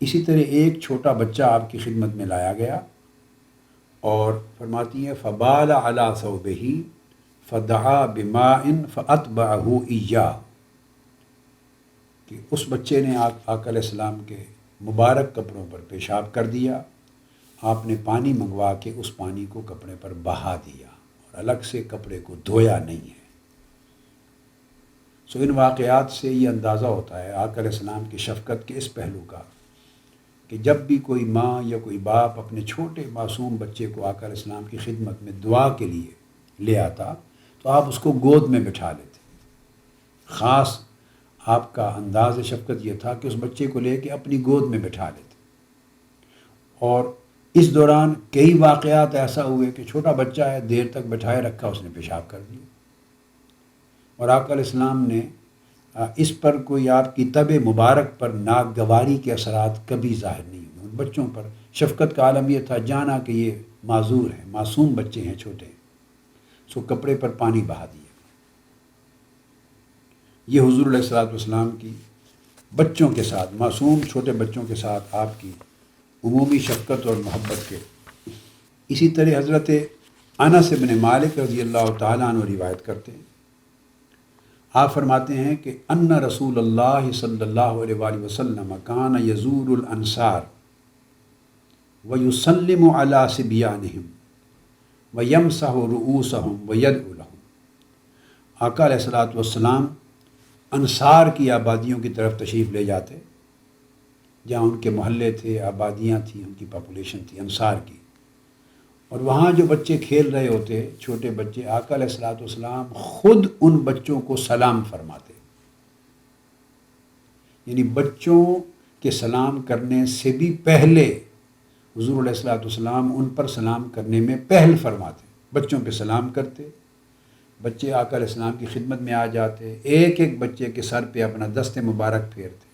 اسی طرح ایک چھوٹا بچہ آپ کی خدمت میں لایا گیا اور فرماتی ہیں فبال علی ثوبہ فدعا بماء فاتبعہ ایاہ، کہ اس بچے نے آقا علیہ السلام کے مبارک کپڑوں پر پیشاب کر دیا، آپ نے پانی منگوا کے اس پانی کو کپڑے پر بہا دیا اور الگ سے کپڑے کو دھویا نہیں ہے۔ ان واقعات سے یہ اندازہ ہوتا ہے آقا علیہ السلام کی شفقت کے اس پہلو کا کہ جب بھی کوئی ماں یا کوئی باپ اپنے چھوٹے معصوم بچے کو آقا علیہ السلام کی خدمت میں دعا کے لیے لے آتا تو آپ اس کو گود میں بٹھا لیتے۔ خاص آپ کا انداز شفقت یہ تھا کہ اس بچے کو لے کے اپنی گود میں بٹھا لیتے، اور اس دوران کئی واقعات ایسا ہوئے کہ چھوٹا بچہ ہے، دیر تک بٹھائے رکھا، اس نے پیشاب کر دیا، اور آقا علیہ السلام نے اس پر کوئی آپ کی طبع مبارک پر ناگواری کے اثرات کبھی ظاہر نہیں ہوئے۔ ان بچوں پر شفقت کا عالم یہ تھا، جانا کہ یہ معذور ہیں، معصوم بچے ہیں چھوٹے، سو کپڑے پر پانی بہا دیا۔ یہ حضور علیہ الصلوۃ والسلام کی بچوں کے ساتھ، معصوم چھوٹے بچوں کے ساتھ آپ کی عمومی شفقت اور محبت کے۔ اسی طرح حضرت انس بن مالک رضی اللہ تعالیٰ عنہ روایت کرتے ہیں، آپ فرماتے ہیں کہ ان رسول اللہ صلی اللہ علیہ وآلہ وسلم کان یزور الانصار ویسلم علی صبیانہم ویمسح رؤوسہم ویدعو لہم۔ آقا علیہ الصلوۃ والسلام انصار کی آبادیوں کی طرف تشریف لے جاتے، جہاں ان کے محلے تھے، آبادیاں تھیں، ان کی پاپولیشن تھی انصار کی، اور وہاں جو بچے کھیل رہے ہوتے، چھوٹے بچے، آقا علیہ الصلوۃ والسلام خود ان بچوں کو سلام فرماتے، یعنی بچوں کے سلام کرنے سے بھی پہلے حضور علیہ الصلوۃ والسلام ان پر سلام کرنے میں پہل فرماتے، بچوں پہ سلام کرتے، بچے آقا علیہ السلام کی خدمت میں آ جاتے، ایک ایک بچے کے سر پہ اپنا دست مبارک پھیرتے،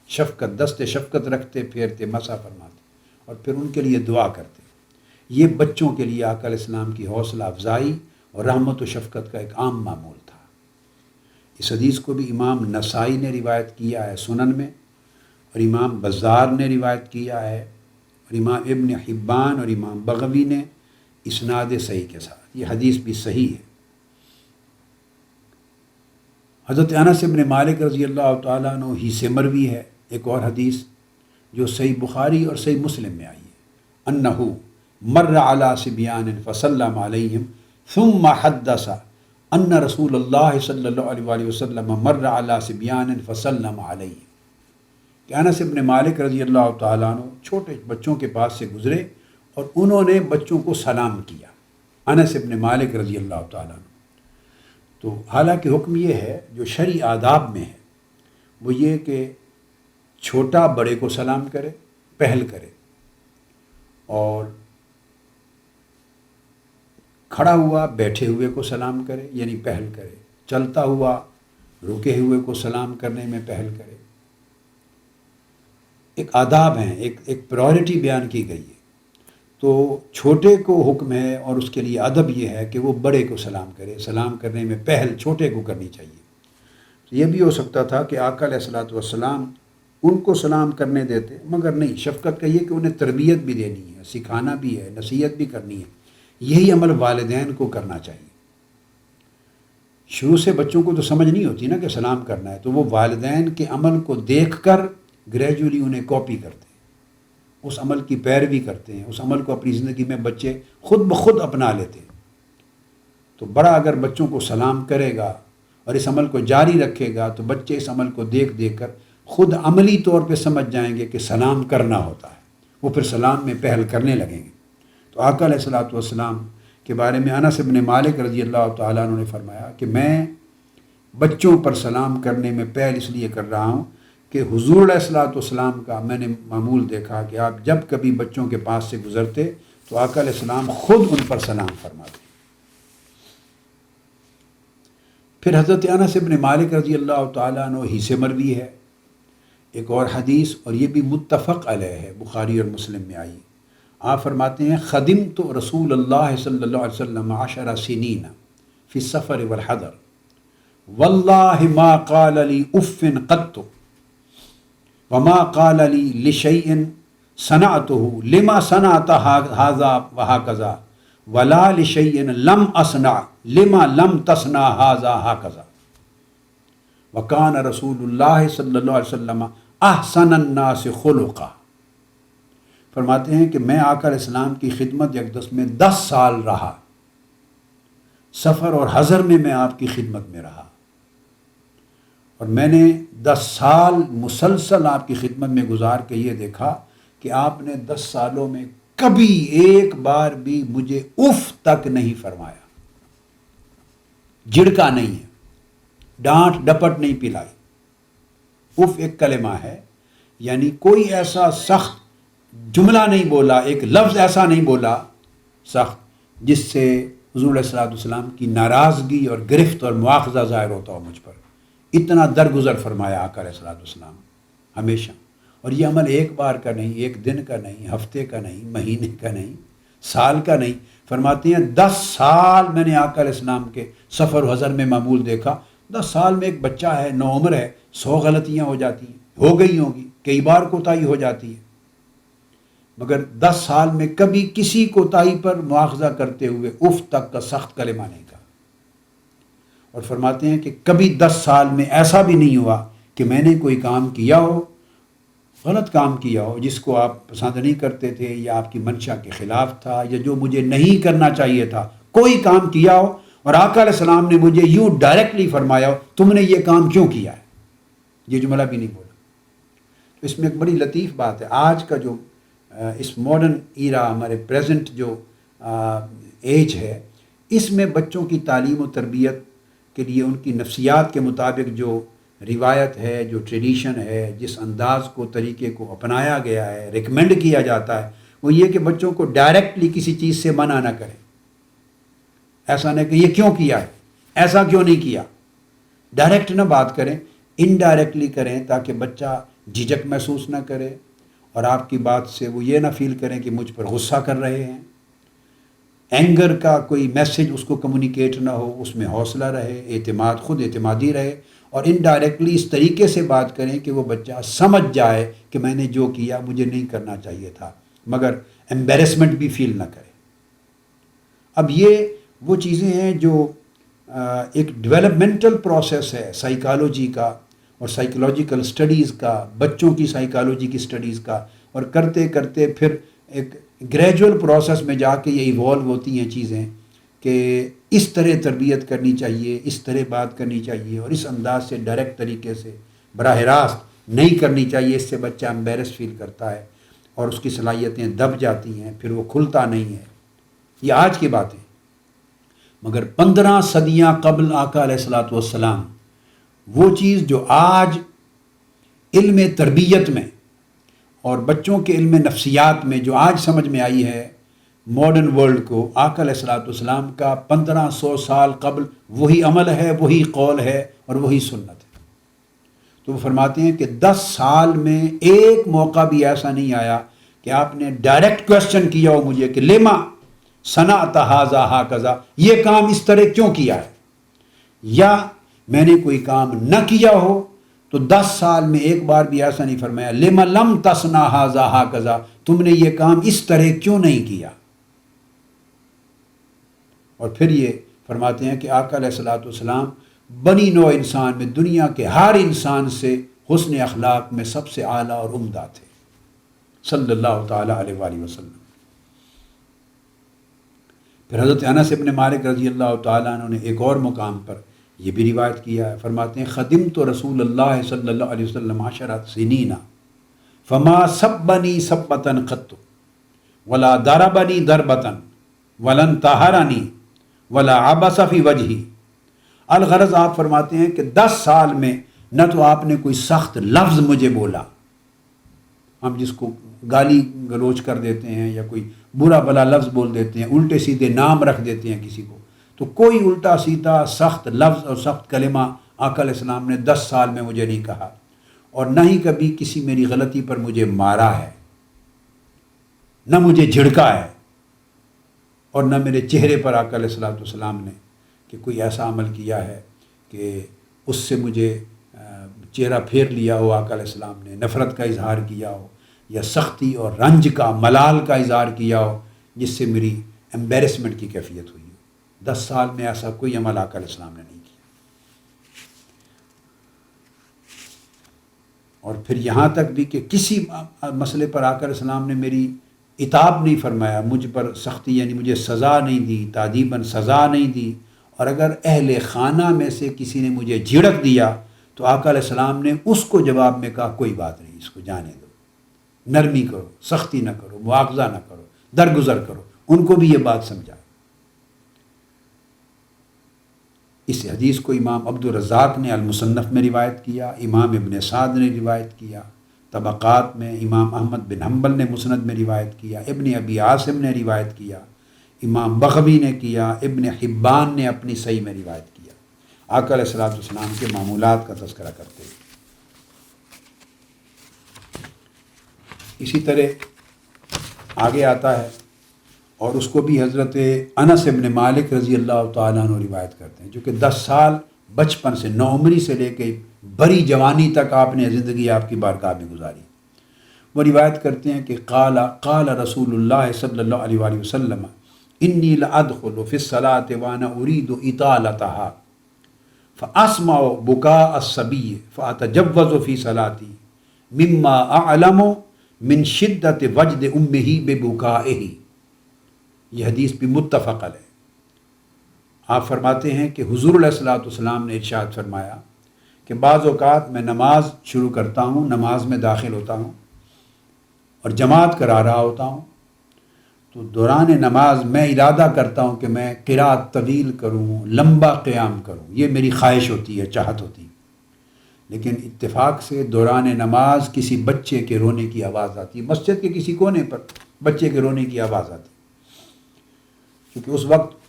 شفقت، دست شفقت رکھتے، پھیرتے، مسح فرماتے، اور پھر ان کے لیے دعا کرتے۔ یہ بچوں کے لیے آقا علیہ السلام کی حوصلہ افزائی اور رحمت و شفقت کا ایک عام معمول تھا۔ اس حدیث کو بھی امام نسائی نے روایت کیا ہے سنن میں، اور امام بزار نے روایت کیا ہے، اور امام ابن حبان اور امام بغوی نے اسناد صحیح کے ساتھ۔ یہ حدیث بھی صحیح ہے۔ حضرت انس بن مالک رضی اللہ تعالیٰ عنہ ہی سے مروی ہے ایک اور حدیث جو صحیح بخاری اور صحیح مسلم میں آئی ہے، انہو مر علی صبیان فسلم علیہم ثم حدث ان رسول اللہ صلی اللہ علیہ وآلہ وسلم مر علی صبیان فسلم علیہم، کہ انس بن مالک رضی اللہ تعالیٰ عنہ چھوٹے بچوں کے پاس سے گزرے اور انہوں نے بچوں کو سلام کیا، انس بن مالک رضی اللہ تعالیٰ عنہ۔ تو حالانکہ حکم یہ ہے جو شرعی آداب میں ہے وہ یہ کہ چھوٹا بڑے کو سلام کرے، پہل کرے، اور کھڑا ہوا بیٹھے ہوئے کو سلام کرے، یعنی پہل کرے، چلتا ہوا رکے ہوئے کو سلام کرنے میں پہل کرے۔ ایک آداب ہیں، ایک پرائورٹی بیان کی گئی ہے، تو چھوٹے کو حکم ہے اور اس کے لیے ادب یہ ہے کہ وہ بڑے کو سلام کرے، سلام کرنے میں پہل چھوٹے کو کرنی چاہیے۔ یہ بھی ہو سکتا تھا کہ آقا علیہ الصلوۃ والسلام ان کو سلام کرنے دیتے، مگر نہیں، شفقت کا یہ کہ انہیں تربیت بھی دینی ہے، سکھانا بھی ہے، نصیحت بھی کرنی ہے، یہی عمل والدین کو کرنا چاہیے۔ شروع سے بچوں کو تو سمجھ نہیں ہوتی نا کہ سلام کرنا ہے، تو وہ والدین کے عمل کو دیکھ کر گریجولی انہیں کاپی کرتے ہیں، اس عمل کی پیروی کرتے ہیں، اس عمل کو اپنی زندگی میں بچے خود بخود اپنا لیتے ہیں۔ تو بڑا اگر بچوں کو سلام کرے گا اور اس عمل کو جاری رکھے گا تو بچے اس عمل کو دیکھ دیکھ کر خود عملی طور پہ سمجھ جائیں گے کہ سلام کرنا ہوتا ہے، وہ پھر سلام میں پہل کرنے لگیں گے۔ تو آقا علیہ الصلوۃ والسلام کے بارے میں انس بن مالک رضی اللہ تعالیٰ عنہ نے فرمایا کہ میں بچوں پر سلام کرنے میں پہل اس لیے کر رہا ہوں کہ حضور علیہ الصلوۃ والسلام کا میں نے معمول دیکھا کہ آپ جب کبھی بچوں کے پاس سے گزرتے تو آقا علیہ السلام خود ان پر سلام فرماتے۔ پھر حضرت انس بن مالک رضی اللہ تعالیٰ عنہ ہی سے مروی ہے ایک اور حدیث، اور یہ بھی متفق علیہ ہے، بخاری اور مسلم میں آئی۔ آپ فرماتے ہیں خدمت رسول اللہ صلی اللہ علیہ وسلم 10 سنین فی السفر والحضر واللہ ما قال لی اف قط وما قال لی لشیء صنعته لما صنعت هذا وهكذا ولا لشیء لم اصنع لما لم تصنع هذا هكذا وکان رسول اللہ صلی اللہ علیہ وسلم احسن الناس خلقا. فرماتے ہیں کہ میں آقا علیہ السلام کی خدمت اقدس میں 10 سال رہا، سفر اور حضر میں میں آپ کی خدمت میں رہا، اور میں نے 10 سال مسلسل آپ کی خدمت میں گزار کے یہ دیکھا کہ آپ نے 10 سالوں میں کبھی ایک بار بھی مجھے اف تک نہیں فرمایا، جھڑکا نہیں ہے، ڈانٹ ڈپٹ نہیں پلائی. اف ایک کلمہ ہے، یعنی کوئی ایسا سخت جملہ نہیں بولا، ایک لفظ ایسا نہیں بولا سخت جس سے حضور علیہ السلام کی ناراضگی اور گرفت اور مواخذہ ظاہر ہوتا ہو مجھ پر. اتنا درگزر فرمایا آقا علیہ السلام ہمیشہ. اور یہ عمل ایک بار کا نہیں، ایک دن کا نہیں، ہفتے کا نہیں، مہینے کا نہیں، سال کا نہیں. فرماتے ہیں 10 سال میں نے آقا علیہ السلام کے سفر و حضر میں معمول دیکھا. 10 سال میں ایک بچہ ہے، نوعمر ہے، 100 غلطیاں ہو جاتی ہیں، ہو گئی ہوں گی، کئی بار کوتاہی ہو جاتی ہے، مگر 10 سال میں کبھی کسی کوتاہی پر مواخذہ کرتے ہوئے اف تک کا سخت کلمہ نہیں کہا. اور فرماتے ہیں کہ کبھی 10 سال میں ایسا بھی نہیں ہوا کہ میں نے کوئی کام کیا ہو، غلط کام کیا ہو جس کو آپ پسند نہیں کرتے تھے یا آپ کی منشا کے خلاف تھا یا جو مجھے نہیں کرنا چاہیے تھا، کوئی کام کیا ہو اور آقا علیہ السلام نے مجھے یوں ڈائریکٹلی فرمایا ہو تم نے یہ کام کیوں کیا ہے، یہ جملہ بھی نہیں بولا. تو اس میں ایک بڑی لطیف بات ہے. آج کا جو اس ماڈرن ایرا، ہمارے پریزنٹ جو ایج ہے، اس میں بچوں کی تعلیم و تربیت کے لیے ان کی نفسیات کے مطابق جو روایت ہے، جو ٹریڈیشن ہے، جس انداز کو، طریقے کو اپنایا گیا ہے، ریکمینڈ کیا جاتا ہے، وہ یہ کہ بچوں کو ڈائریکٹلی کسی چیز سے منع نہ کریں. ایسا نہیں کہ یہ کیوں کیا ہے، ایسا کیوں نہیں کیا. ڈائریکٹ نہ بات کریں، انڈائریکٹلی کریں تاکہ بچہ جھجک محسوس نہ کرے اور آپ کی بات سے وہ یہ نہ فیل کریں کہ مجھ پر غصہ کر رہے ہیں. اینگر کا کوئی میسج اس کو کمیونیکیٹ نہ ہو، اس میں حوصلہ رہے، اعتماد، خود اعتمادی رہے. اور انڈائریکٹلی اس طریقے سے بات کریں کہ وہ بچہ سمجھ جائے کہ میں نے جو کیا مجھے نہیں کرنا چاہیے تھا، مگر ایمبیرسمنٹ بھی فیل نہ کرے. اب یہ وہ چیزیں ہیں جو ایک ڈیولپمنٹل پروسیس ہے سائیکالوجی کا اور سائیکولوجیکل سٹڈیز کا، بچوں کی سائیکالوجی کی سٹڈیز کا، اور کرتے کرتے پھر ایک گریجول پروسیس میں جا کے یہ ایوالو ہوتی ہیں چیزیں کہ اس طرح تربیت کرنی چاہیے، اس طرح بات کرنی چاہیے، اور اس انداز سے ڈائریکٹ طریقے سے براہ راست نہیں کرنی چاہیے. اس سے بچہ امبیرس فیل کرتا ہے اور اس کی صلاحیتیں دب جاتی ہیں، پھر وہ کھلتا نہیں ہے. یہ آج کی بات ہے، مگر 15 صدیاں قبل آقا علیہ الصلوۃ والسلام وہ چیز جو آج علم تربیت میں اور بچوں کے علم نفسیات میں جو آج سمجھ میں آئی ہے ماڈرن ورلڈ کو، آقا علیہ الصلوۃ والسلام کا 1500 سال قبل وہی عمل ہے، وہی قول ہے اور وہی سنت ہے. تو وہ فرماتے ہیں کہ 10 سال میں ایک موقع بھی ایسا نہیں آیا کہ آپ نے ڈائریکٹ کویسچن کیا ہو مجھے کہ لما صنعت ھذا ھکذا، یہ کام اس طرح کیوں کیا ہے، یا میں نے کوئی کام نہ کیا ہو تو 10 سال میں ایک بار بھی ایسا نہیں فرمایا لما لم تصنع ھذا ھکذا، تم نے یہ کام اس طرح کیوں نہیں کیا. اور پھر یہ فرماتے ہیں کہ آقا علیہ الصلوۃ والسلام بنی نوع انسان میں دنیا کے ہر انسان سے حسن اخلاق میں سب سے اعلیٰ اور عمدہ تھے صلی اللہ تعالیٰ علیہ وآلہ وسلم. پھر حضرت انس ابن مالک رضی اللہ تعالیٰ عنہ نے ایک اور مقام پر یہ بھی روایت کیا ہے. فرماتے ہیں خدمت رسول اللہ صلی اللہ علیہ وسلم 10 سنین فما سبنی سبۃ قط ولا ضربنی ضربۃ ولا انتہرنی ولا عبس فی وجہی. الغرض آپ فرماتے ہیں کہ 10 سال میں نہ تو آپ نے کوئی سخت لفظ مجھے بولا، ہم جس کو گالی گلوچ کر دیتے ہیں یا کوئی برا بلا لفظ بول دیتے ہیں، الٹے سیدھے نام رکھ دیتے ہیں کسی کو، تو کوئی الٹا سیدھا سخت لفظ اور سخت کلمہ آقا علیہ السلام نے 10 سال میں مجھے نہیں کہا، اور نہ ہی کبھی کسی میری غلطی پر مجھے مارا ہے، نہ مجھے جھڑکا ہے، اور نہ میرے چہرے پر آقا علیہ السلام نے کہ کوئی ایسا عمل کیا ہے کہ اس سے مجھے چہرہ پھیر لیا ہو آقا علیہ السلام نے، نفرت کا اظہار کیا ہو، یا سختی اور رنج کا، ملال کا اظہار کیا ہو جس سے میری امبیرسمنٹ کی کیفیت ہوئی ہو۔ 10 سال میں ایسا کوئی عمل آقا علیہ السلام نے نہیں کیا۔ اور پھر یہاں تک بھی کہ کسی مسئلے پر آقا علیہ السلام نے میری عتاب نہیں فرمایا، مجھ پر سختی یعنی مجھے سزا نہیں دی، تعدیباً سزا نہیں دی، اور اگر اہل خانہ میں سے کسی نے مجھے جھڑک دیا تو آقا علیہ السلام نے اس کو جواب میں کہا کوئی بات نہیں، اس کو جانے دو، نرمی کرو، سختی نہ کرو، مواخذہ نہ کرو، درگزر کرو۔ ان کو بھی یہ بات سمجھا۔ اس حدیث کو امام عبدالرزاق نے المصنف میں روایت کیا، امام ابن سعد نے روایت کیا، طبقات میں امام احمد بن حنبل نے مسند میں روایت کیا، ابن ابی عاصم نے روایت کیا، امام بغوی نے کیا، ابن حبان نے اپنی صحیح میں روایت کیا، آقا علیہ السلام کے معمولات کا تذکرہ کرتے ہیں۔ اسی طرح آگے آتا ہے، اور اس کو بھی حضرت انس بن مالک رضی اللہ تعالیٰ عنہ روایت کرتے ہیں، جو کہ 10 سال بچپن سے، نوعمری سے لے کے بڑی جوانی تک آپ نے زندگی آپ کی بارگاہ میں گزاری۔ وہ روایت کرتے ہیں کہ قال رسول اللہ صلی اللہ علیہ وآلہ وسلم انی لادخل فی الصلاۃ وانا ارید اطالتها فاسمع بکاء الصبی فاتجوز فی صلاتی مما اعلم من شدت وجد امہ ببکائہ۔ یہ حدیث بھی متفق علیہ۔ آپ فرماتے ہیں کہ حضور علیہ الصلوۃ والسلام نے ارشاد فرمایا کہ بعض اوقات میں نماز شروع کرتا ہوں، نماز میں داخل ہوتا ہوں اور جماعت کرا رہا ہوتا ہوں، تو دوران نماز میں ارادہ کرتا ہوں کہ میں قرات طویل کروں، لمبا قیام کروں، یہ میری خواہش ہوتی ہے، چاہت ہوتی ہے، لیکن اتفاق سے دوران نماز کسی بچے کے رونے کی آواز آتی ہے، مسجد کے کسی کونے پر بچے کے رونے کی آواز آتی ہے، کیونکہ اس وقت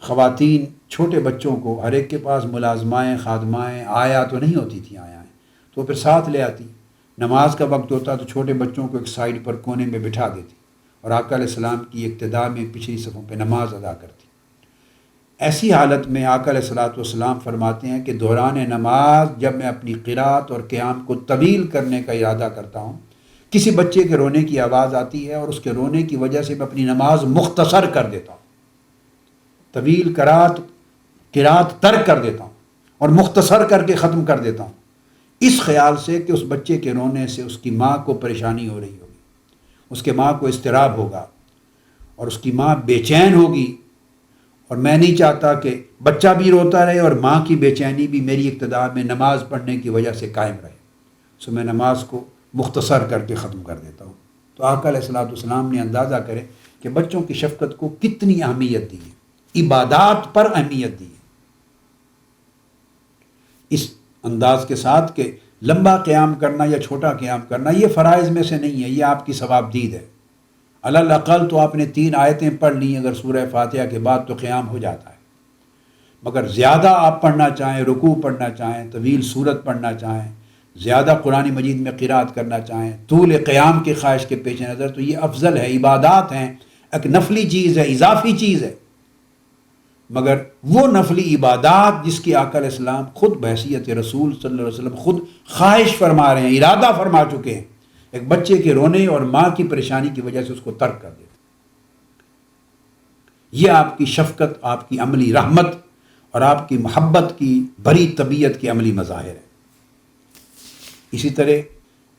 خواتین چھوٹے بچوں کو، ہر ایک کے پاس ملازمائیں، خادمائیں آیا تو نہیں ہوتی تھیں، آیا تو پھر ساتھ لے آتی، نماز کا وقت ہوتا تو چھوٹے بچوں کو ایک سائڈ پر کونے میں بٹھا دیتی اور آقا علیہ السلام کی ابتدا میں پچھلی صفوں پہ نماز ادا کرتی۔ ایسی حالت میں آقا علیہ السلام فرماتے ہیں کہ دوران نماز جب میں اپنی قرات اور قیام کو طویل کرنے کا ارادہ کرتا ہوں، کسی بچے کے رونے کی آواز آتی ہے اور اس کے رونے کی وجہ سے میں اپنی نماز مختصر کر دیتا ہوں، طویل قرات ترک کر دیتا ہوں اور مختصر کر کے ختم کر دیتا ہوں، اس خیال سے کہ اس بچے کے رونے سے اس کی ماں کو پریشانی ہو رہی ہوگی، اس کے ماں کو اضطراب ہوگا اور اس کی ماں بے چین ہوگی، اور میں نہیں چاہتا کہ بچہ بھی روتا رہے اور ماں کی بے چینی بھی میری ابتدا میں نماز پڑھنے کی وجہ سے قائم رہے، سو میں نماز کو مختصر کر کے ختم کر دیتا ہوں۔ تو آقا علیہ السلام نے اندازہ کرے کہ بچوں کی شفقت کو کتنی اہمیت دی ہے، عبادات پر اہمیت دی ہے، اس انداز کے ساتھ کہ لمبا قیام کرنا یا چھوٹا قیام کرنا یہ فرائض میں سے نہیں ہے، یہ آپ کی ثواب دید ہے، علی الاقل تو آپ نے 3 آیتیں پڑھ لی اگر سورہ فاتحہ کے بعد تو قیام ہو جاتا ہے، مگر زیادہ آپ پڑھنا چاہیں، رکوع پڑھنا چاہیں، طویل سورت پڑھنا چاہیں، زیادہ قرآن مجید میں قرات کرنا چاہیں، طول قیام کی خواہش کے پیش نظر تو یہ افضل ہے، عبادات ہیں، ایک نفلی چیز ہے، اضافی چیز ہے، مگر وہ نفلی عبادات جس کی آقا علیہ السلام خود بحیثیت رسول صلی اللہ علیہ وسلم خود خواہش فرما رہے ہیں، ارادہ فرما چکے ہیں، ایک بچے کے رونے اور ماں کی پریشانی کی وجہ سے اس کو ترک کر دیتے، یہ آپ کی شفقت، آپ کی عملی رحمت اور آپ کی محبت کی بڑی طبیعت کے عملی مظاہر ہے۔ اسی طرح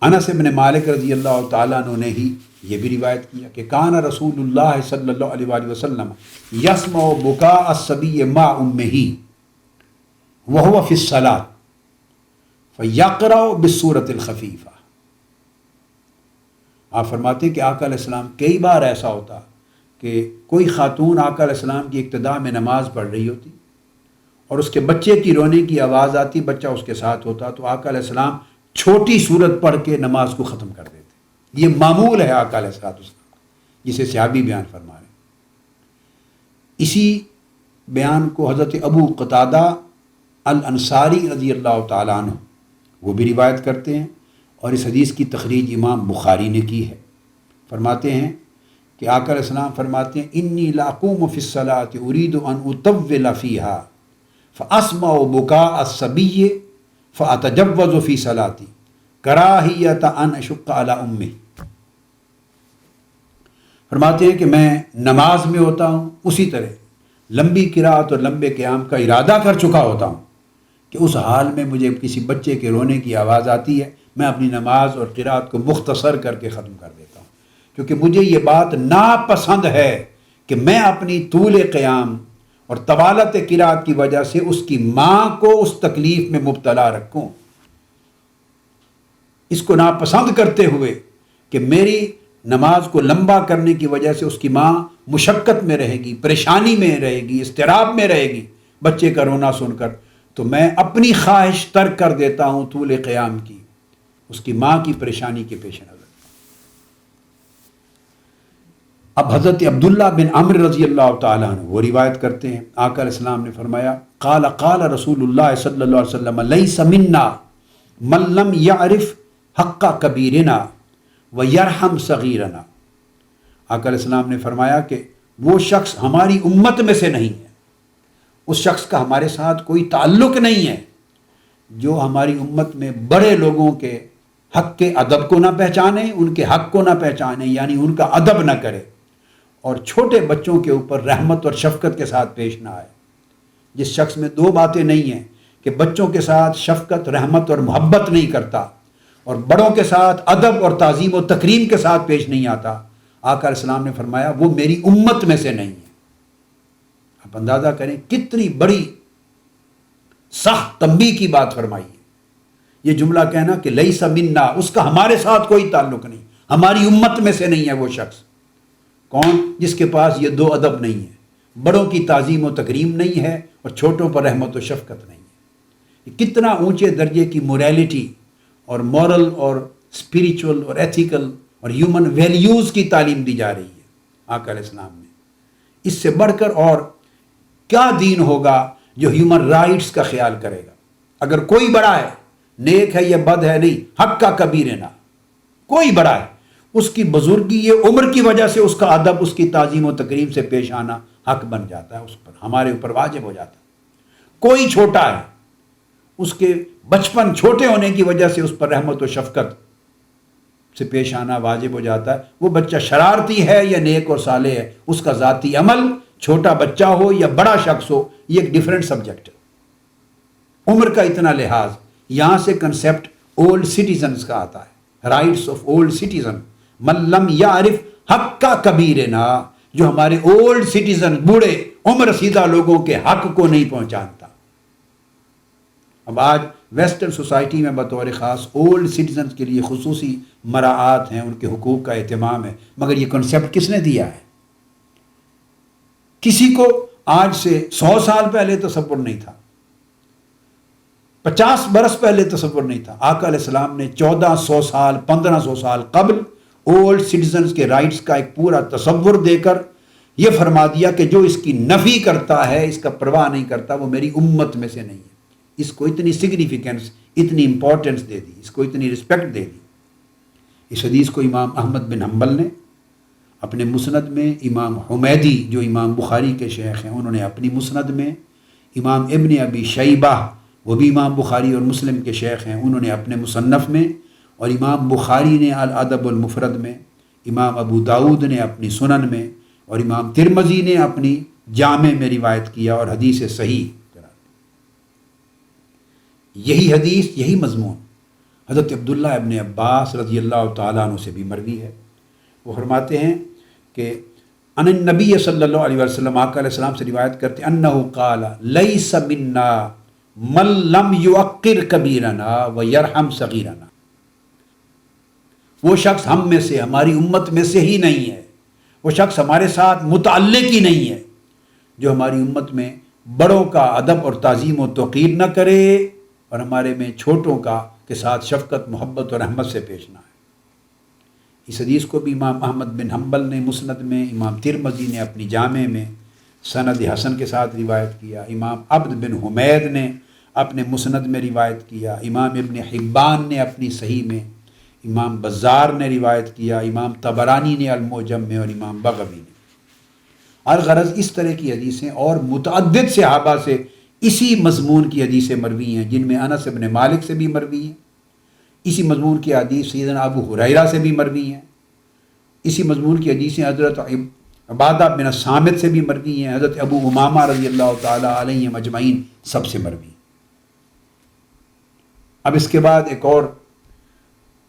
انس بن مالک رضی اللہ تعالیٰ عنہ نے ہی یہ بھی روایت کیا کہ کان رسول اللہ صلی اللہ علیہ وآلہ وسلم یسمع بکاء الصبی مع امہ وهو فی الصلاۃ فیقرأ بالسورۃ الخفیفہ۔ آپ فرماتے ہیں کہ آقا علیہ السلام کئی بار ایسا ہوتا کہ کوئی خاتون آقا علیہ السلام کی ابتدا میں نماز پڑھ رہی ہوتی اور اس کے بچے کی رونے کی آواز آتی، بچہ اس کے ساتھ ہوتا، تو آقا علیہ السلام چھوٹی سورت پڑھ کے نماز کو ختم کر دیتے۔ یہ معمول ہے آقا علیہ السلام جسے صحابی بیان فرما رہے ہیں۔ اسی بیان کو حضرت ابو قتادہ الانصاری رضی اللہ تعالیٰ عنہ وہ بھی روایت کرتے ہیں، اور اس حدیث کی تخریج امام بخاری نے کی ہے۔ فرماتے ہیں کہ آقا علیہ السلام فرماتے ہیں انی لاقوم فی الصلاۃ ارید ان اطول فیہا فاسمع بکاء الصبی فأتجوز فی صلاتی کراہیۃ ان اشق علی امی. فرماتے ہیں کہ میں نماز میں ہوتا ہوں اسی طرح لمبی قرات اور لمبے قیام کا ارادہ کر چکا ہوتا ہوں کہ اس حال میں مجھے کسی بچے کے رونے کی آواز آتی ہے، میں اپنی نماز اور قرات کو مختصر کر کے ختم کر دیتا ہوں، کیونکہ مجھے یہ بات ناپسند ہے کہ میں اپنی طول قیام اور طوالت قرات کی وجہ سے اس کی ماں کو اس تکلیف میں مبتلا رکھوں. اس کو ناپسند کرتے ہوئے کہ میری نماز کو لمبا کرنے کی وجہ سے اس کی ماں مشقت میں رہے گی، پریشانی میں رہے گی، اضطراب میں رہے گی بچے کا رونا سن کر، تو میں اپنی خواہش ترک کر دیتا ہوں طول قیام کی اس کی ماں کی پریشانی کے پیش نظر. اب حضرت عبداللہ بن عمرو رضی اللہ تعالیٰ عنہ وہ روایت کرتے ہیں، آقا علیہ السلام نے فرمایا قال قال رسول اللہ صلی اللہ علیہ وسلم لیس منا من لم یعرف حق کبیرنا ویرحم صغیرنا. آقا علیہ السلام نے فرمایا کہ وہ شخص ہماری امت میں سے نہیں ہے، اس شخص کا ہمارے ساتھ کوئی تعلق نہیں ہے جو ہماری امت میں بڑے لوگوں کے حق کے ادب کو نہ پہچانے، ان کے حق کو نہ پہچانے یعنی ان کا ادب نہ کرے، اور چھوٹے بچوں کے اوپر رحمت اور شفقت کے ساتھ پیش نہ آئے. جس شخص میں دو باتیں نہیں ہیں کہ بچوں کے ساتھ شفقت، رحمت اور محبت نہیں کرتا اور بڑوں کے ساتھ ادب اور تعظیم و تکریم کے ساتھ پیش نہیں آتا، آقا علیہ السلام نے فرمایا وہ میری امت میں سے نہیں ہے. آپ اندازہ کریں کتنی بڑی سخت تنبیہ کی بات فرمائی ہے. یہ جملہ کہنا کہ لیس منا، اس کا ہمارے ساتھ کوئی تعلق نہیں، ہماری امت میں سے نہیں ہے وہ شخص. کون؟ جس کے پاس یہ دو ادب نہیں ہے، بڑوں کی تعظیم و تکریم نہیں ہے اور چھوٹوں پر رحمت و شفقت نہیں ہے. یہ کتنا اونچے درجے کی موریلٹی اور مورل اور اسپریچول اور ایتھیکل اور ہیومن ویلیوز کی تعلیم دی جا رہی ہے آقا علیہ السلام نے. اس سے بڑھ کر اور کیا دین ہوگا جو ہیومن رائٹس کا خیال کرے گا؟ اگر کوئی بڑا ہے، نیک ہے یا بد ہے نہیں، حق کا کبیر نہ، کوئی بڑا ہے اس کی بزرگی یہ عمر کی وجہ سے اس کا ادب، اس کی تعظیم و تکریم سے پیش آنا حق بن جاتا ہے، اس پر ہمارے اوپر واجب ہو جاتا ہے. کوئی چھوٹا ہے، اس کے بچپن چھوٹے ہونے کی وجہ سے اس پر رحمت و شفقت سے پیش آنا واجب ہو جاتا ہے. وہ بچہ شرارتی ہے یا نیک اور صالح ہے، اس کا ذاتی عمل، چھوٹا بچہ ہو یا بڑا شخص ہو، یہ ایک ڈیفرنٹ سبجیکٹ ہے. عمر کا اتنا لحاظ، یہاں سے کنسیپٹ اولڈ سٹیزنز کا آتا ہے، رائٹس آف اولڈ سٹیزن. من لم یعرف حق کا کبیرنا، جو ہمارے اولڈ سٹیزن، بوڑھے عمر رسیدہ لوگوں کے حق کو نہیں پہنچانتا. اب آج ویسٹرن سوسائٹی میں بطور خاص اولڈ سٹیزنز کے لیے خصوصی مراعات ہیں، ان کے حقوق کا اہتمام ہے، مگر یہ کنسیپٹ کس نے دیا ہے؟ کسی کو آج سے 100 سال پہلے تصور نہیں تھا، 50 برس پہلے تصور نہیں تھا. آقا علیہ السلام نے 1400 سال 1500 سال قبل اولڈ سٹیزنز کے رائٹس کا ایک پورا تصور دے کر یہ فرما دیا کہ جو اس کی نفی کرتا ہے، اس کا پرواہ نہیں کرتا، وہ میری امت میں سے نہیں ہے. اس کو اتنی سگنیفیکنس، اتنی امپورٹنس دے دی، اس کو اتنی رسپیکٹ دے دی. اس حدیث کو امام احمد بن حنبل نے اپنے مسند میں، امام حمیدی جو امام بخاری کے شیخ ہیں انہوں نے اپنی مسند میں، امام ابن ابی شیبہ وہ بھی امام بخاری اور مسلم کے شیخ ہیں انہوں نے اپنے مصنف میں، اور امام بخاری نے الادب المفرد میں، امام ابو داود نے اپنی سنن میں، اور امام ترمذی نے اپنی جامع میں روایت کیا اور حدیث صحیح قرار دی. یہی حدیث، یہی مضمون حضرت عبداللہ ابن عباس رضی اللہ تعالیٰ عنہ سے بھی مروی ہے. وہ فرماتے ہیں کہ ان النبی صلی اللہ علیہ وسلم، آقا علیہ السلام سے روایت کرتے انہ قال لیس منا من لم یوقر کبیرنا ویرحم صغیرنا. وہ شخص ہم میں سے، ہماری امت میں سے ہی نہیں ہے، وہ شخص ہمارے ساتھ متعلق ہی نہیں ہے جو ہماری امت میں بڑوں کا ادب اور تعظیم و توقیر نہ کرے اور ہمارے میں چھوٹوں کے ساتھ شفقت، محبت اور رحمت سے پیش نہ آئے. اس حدیث کو بھی امام احمد بن حنبل نے مسند میں، امام ترمذی نے اپنی جامع میں سند حسن کے ساتھ روایت کیا، امام عبد بن حمید نے اپنے مسند میں روایت کیا، امام ابن حبان نے اپنی صحیح میں، امام بزار نے روایت کیا، امام طبرانی نے المعجم میں، اور امام بغوی نے. الغرض اس طرح کی حدیثیں اور متعدد صحابہ سے اسی مضمون کی حدیثیں مروی ہیں جن میں انس بن مالک سے بھی مروی ہیں، اسی مضمون کی حدیث سیدنا ابو ہریرہ سے بھی مروی ہیں، اسی مضمون کی حدیثیں حضرت عبادہ بن الصامت سے بھی مروی ہیں، حضرت ابو امامہ رضی اللہ تعالیٰ علیہم اجمعین سب سے مروی ہیں۔ اب اس کے بعد ایک اور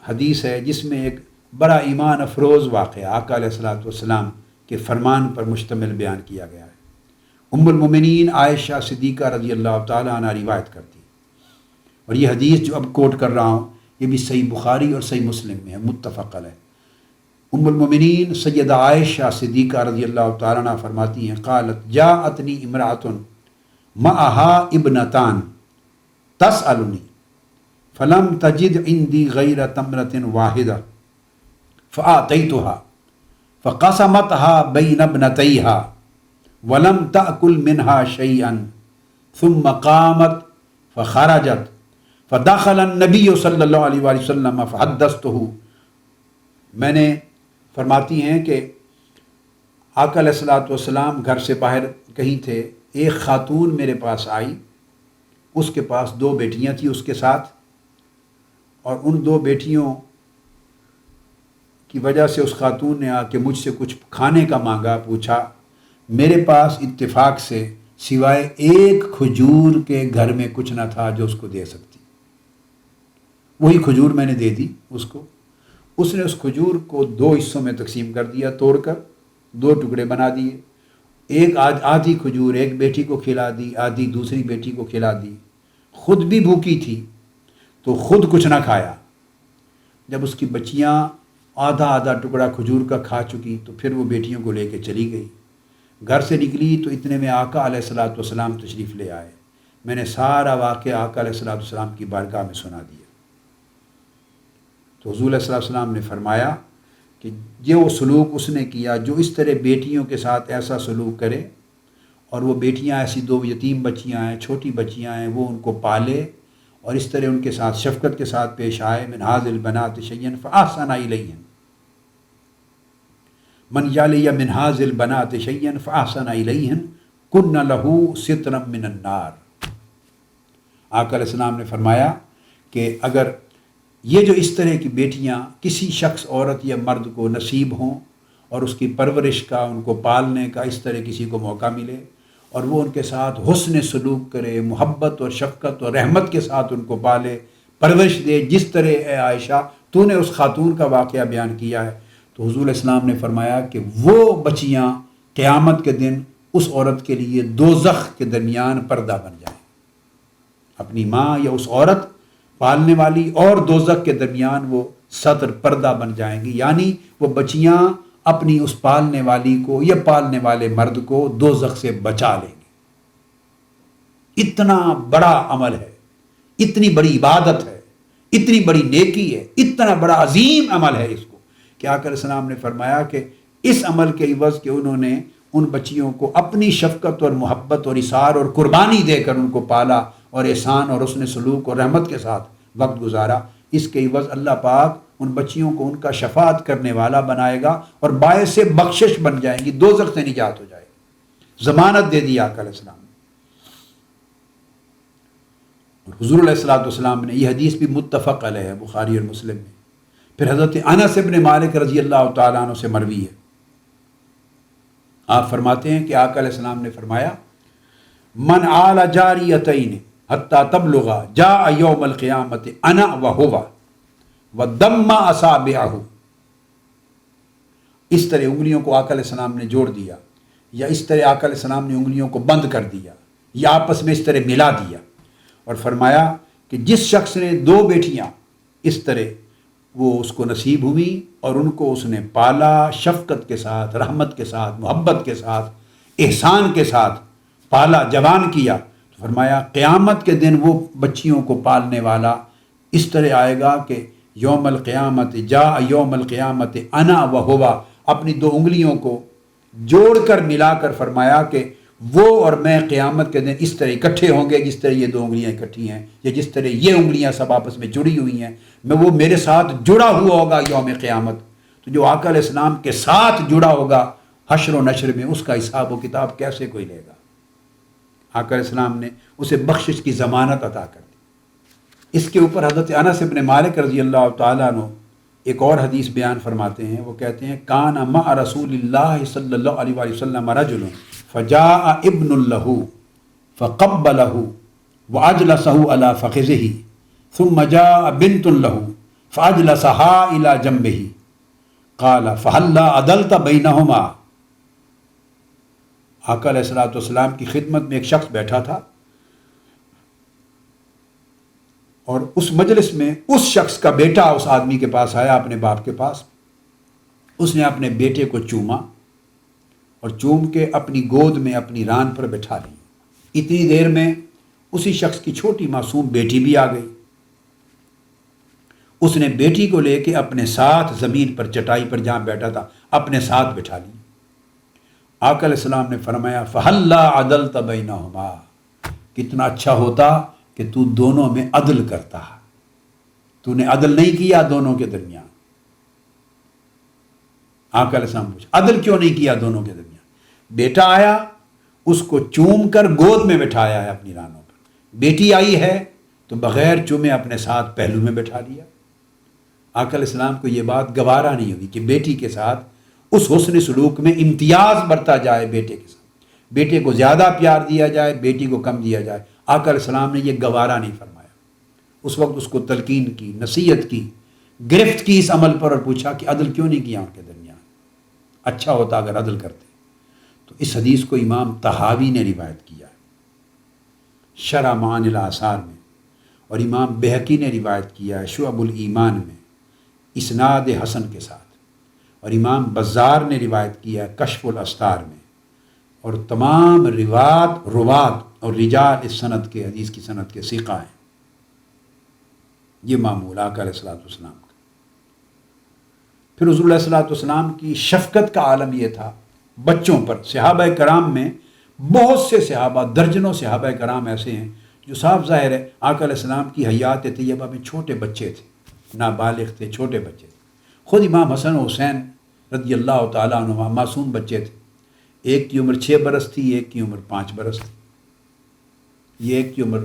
حدیث ہے جس میں ایک بڑا ایمان افروز واقعہ آقا علیہ الصلوۃ والسلام کے فرمان پر مشتمل بیان کیا گیا ہے۔ ام المومنین عائشہ صدیقہ رضی اللہ تعالیٰ عنہ روایت کرتی، اور یہ حدیث جو اب کوٹ کر رہا ہوں یہ بھی صحیح بخاری اور صحیح مسلم میں ہے، متفق علیہ۔ ام المومنین سیدہ عائشہ صدیقہ رضی اللہ تعالیٰ عنہ فرماتی ہیں، قالت جاءتنی امرأۃ معها ابنتان تسألنی فلم تجد عندی غیر تمرة واحدة فآتیتها فقسمتها بین ابنتیها ولم تأکل منها شیئا ثم قامت فخرجت فدخل النبی صلی اللہ علیہ وآلہ وسلم فحدثته۔ میں نے فرماتی ہیں کہ آقا علیہ الصلوۃ والسلام گھر سے باہر کہیں تھے، ایک خاتون میرے پاس آئی، اس کے پاس 2 بیٹیاں تھیں اس کے ساتھ، اور ان 2 بیٹیوں کی وجہ سے اس خاتون نے آ کے مجھ سے کچھ کھانے کا مانگا، پوچھا۔ میرے پاس اتفاق سے سوائے ایک کھجور کے گھر میں کچھ نہ تھا جو اس کو دے سکتی، وہی کھجور میں نے دے دی اس کو۔ اس نے اس کھجور کو 2 حصوں میں تقسیم کر دیا، توڑ کر 2 ٹکڑے بنا دیے، ایک آدھی کھجور ایک بیٹی کو کھلا دی، آدھی دوسری بیٹی کو کھلا دی، خود بھی بھوکی تھی تو خود کچھ نہ کھایا۔ جب اس کی بچیاں آدھا ٹکڑا کھجور کا کھا چکی تو پھر وہ بیٹیوں کو لے کے چلی گئی۔ گھر سے نکلی تو اتنے میں آقا علیہ الصلوۃ والسلام تشریف لے آئے۔ میں نے سارا واقعہ آقا علیہ الصلوۃ والسلام کی بارگاہ میں سنا دیا تو حضور علیہ الصلوۃ والسلام نے فرمایا کہ یہ وہ سلوک اس نے کیا جو اس طرح بیٹیوں کے ساتھ ایسا سلوک کرے، اور وہ بیٹیاں ایسی 2 یتیم بچیاں ہیں، چھوٹی بچیاں ہیں، وہ ان کو پالے اور اس طرح ان کے ساتھ شفقت کے ساتھ پیش آئے۔ من ھذ البنات شیئا فاحسن الیہن، من یالی من ھذ البنات شیئا فاحسن الیہن کن لہ سترا من النار۔ آقا علیہ السلام نے فرمایا کہ اگر یہ جو اس طرح کی بیٹیاں کسی شخص عورت یا مرد کو نصیب ہوں اور اس کی پرورش کا، ان کو پالنے کا اس طرح کسی کو موقع ملے اور وہ ان کے ساتھ حسن سلوک کرے، محبت اور شفقت اور رحمت کے ساتھ ان کو پالے، پرورش دے، جس طرح اے عائشہ تو نے اس خاتون کا واقعہ بیان کیا ہے، تو حضور علیہ السلام نے فرمایا کہ وہ بچیاں قیامت کے دن اس عورت کے لیے دوزخ کے درمیان پردہ بن جائیں، اپنی ماں یا اس عورت پالنے والی اور دوزخ کے درمیان وہ ستر پردہ بن جائیں گی، یعنی وہ بچیاں اپنی اس پالنے والی کو یا پالنے والے مرد کو دوزخ سے بچا لیں گے۔ اتنا بڑا عمل ہے، اتنی بڑی عبادت ہے، اتنی بڑی نیکی ہے، اتنا بڑا عظیم عمل ہے اس کو کہ آقا علیہ السلام نے فرمایا کہ اس عمل کے عوض کہ انہوں نے ان بچیوں کو اپنی شفقت اور محبت اور اثار اور قربانی دے کر ان کو پالا اور احسان اور حسن سلوک اور رحمت کے ساتھ وقت گزارا، اس کے عوض اللہ پاک ان بچیوں کو ان کا شفاعت کرنے والا بنائے گا اور باعث بخشش بن جائیں گی، دوزخ سے نجات ہو جائے گی، ضمانت دے دی آقا علیہ السلام نے۔ اور حضور علیہ الصلوۃ والسلام نے، یہ حدیث بھی متفق علیہ ہے بخاری اور مسلم میں۔ پھر حضرت انس بن مالک رضی اللہ تعالیٰ عنہ سے مروی ہے، آپ فرماتے ہیں کہ آقا علیہ السلام نے فرمایا من آل جاریتین حتی تبلغا جاء یوم القیامت انا وہو ودم اصابعہ۔ اس طرح انگلیوں کو آقا علیہ السلام نے جوڑ دیا، یا اس طرح آقا علیہ السلام نے انگلیوں کو بند کر دیا یا آپس میں اس طرح ملا دیا، اور فرمایا کہ جس شخص نے 2 بیٹیاں اس طرح وہ اس کو نصیب ہوئی اور ان کو اس نے پالا شفقت کے ساتھ، رحمت کے ساتھ، محبت کے ساتھ، احسان کے ساتھ پالا، جوان کیا، تو فرمایا قیامت کے دن وہ بچیوں کو پالنے والا اس طرح آئے گا کہ یوم القیامت جاء یوم القیامت انا وہوا، اپنی 2 انگلیوں کو جوڑ کر ملا کر فرمایا کہ وہ اور میں قیامت کے دن اس طرح اکٹھے ہوں گے جس طرح یہ 2 انگلیاں اکٹھی ہیں، یا جس طرح یہ انگلیاں سب آپس میں جڑی ہوئی ہیں، وہ میرے ساتھ جڑا ہوا ہوگا یوم قیامت۔ تو جو آقا علیہ السلام کے ساتھ جڑا ہوگا حشر و نشر میں، اس کا حساب و کتاب کیسے کوئی لے گا؟ آقا علیہ السلام نے اسے بخشش کی ضمانت عطا کر دی۔ اس کے اوپر حضرت انس بن مالک رضی اللہ تعالیٰ عنہ ایک اور حدیث بیان فرماتے ہیں، وہ کہتے ہیں کان مع رسول اللہ صلی اللہ علیہ وآلہ وسلم رجل فجاء ابن له فقبله واجلسه على فخذه ثم جاء بنت له فاجلسها الى جنبه قال فهلا عدلت بينهما۔ آقا علیہ الصلوۃ والسلام کی خدمت میں ایک شخص بیٹھا تھا، اور اس مجلس میں اس شخص کا بیٹا اس آدمی کے پاس آیا، اپنے باپ کے پاس۔ اس نے اپنے بیٹے کو چوما اور چوم کے اپنی گود میں اپنی ران پر بٹھا لی۔ اتنی دیر میں اسی شخص کی چھوٹی معصوم بیٹی بھی آ گئی۔ اس نے بیٹی کو لے کے اپنے ساتھ زمین پر چٹائی پر جہاں بیٹھا تھا اپنے ساتھ بٹھا لی۔ آقا علیہ السلام نے فرمایا فَهَلَّا عَدَلْتَ بَيْنَهُمَا، کتنا اچھا ہوتا کہ تو دونوں میں عدل کرتا، تو نے عدل نہیں کیا دونوں کے درمیان۔ آقا علیہ السلام پوچھا عدل کیوں نہیں کیا دونوں کے درمیان؟ بیٹا آیا، اس کو چوم کر گود میں بٹھایا ہے اپنی رانوں پر، بیٹی آئی ہے تو بغیر چومے اپنے ساتھ پہلو میں بٹھا لیا۔ آقا علیہ السلام کو یہ بات گوارا نہیں ہوئی کہ بیٹی کے ساتھ اس حسن سلوک میں امتیاز برتا جائے، بیٹے کے ساتھ بیٹے کو زیادہ پیار دیا جائے، بیٹی کو کم دیا جائے۔ آقا علیہ السلام نے یہ گوارا نہیں فرمایا۔ اس وقت اس کو تلقین کی، نصیحت کی، گرفت کی اس عمل پر، اور پوچھا کہ عدل کیوں نہیں کیا ان کے درمیان؟ اچھا ہوتا اگر عدل کرتے۔ تو اس حدیث کو امام طحاوی نے روایت کیا ہے شرح معانی الآثار میں، اور امام بہقی نے روایت کیا ہے شعب الایمان میں اسناد حسن کے ساتھ، اور امام بزار نے روایت کیا ہے کشف الاستار میں، اور تمام روات اور رجال اس سند کے، حدیث کی سند کے ثقہ ہیں۔ یہ معمول آقا علیہ الصلوۃ والسلام کا۔ پھر حضور علیہ الصلوۃ والسلام کی شفقت کا عالم یہ تھا بچوں پر۔ صحابہ کرام میں بہت سے صحابہ، درجنوں صحابہ کرام ایسے ہیں جو صاف ظاہر ہے آقا علیہ السلام کی حیات طیبہ میں چھوٹے بچے تھے، نابالغ تھے، چھوٹے بچے تھے۔ خود امام حسن و حسین رضی اللہ تعالیٰ عنہ معصوم بچے تھے، ایک کی عمر 6 برس تھی، ایک کی عمر 5 برس تھی۔ یہ ایک کی عمر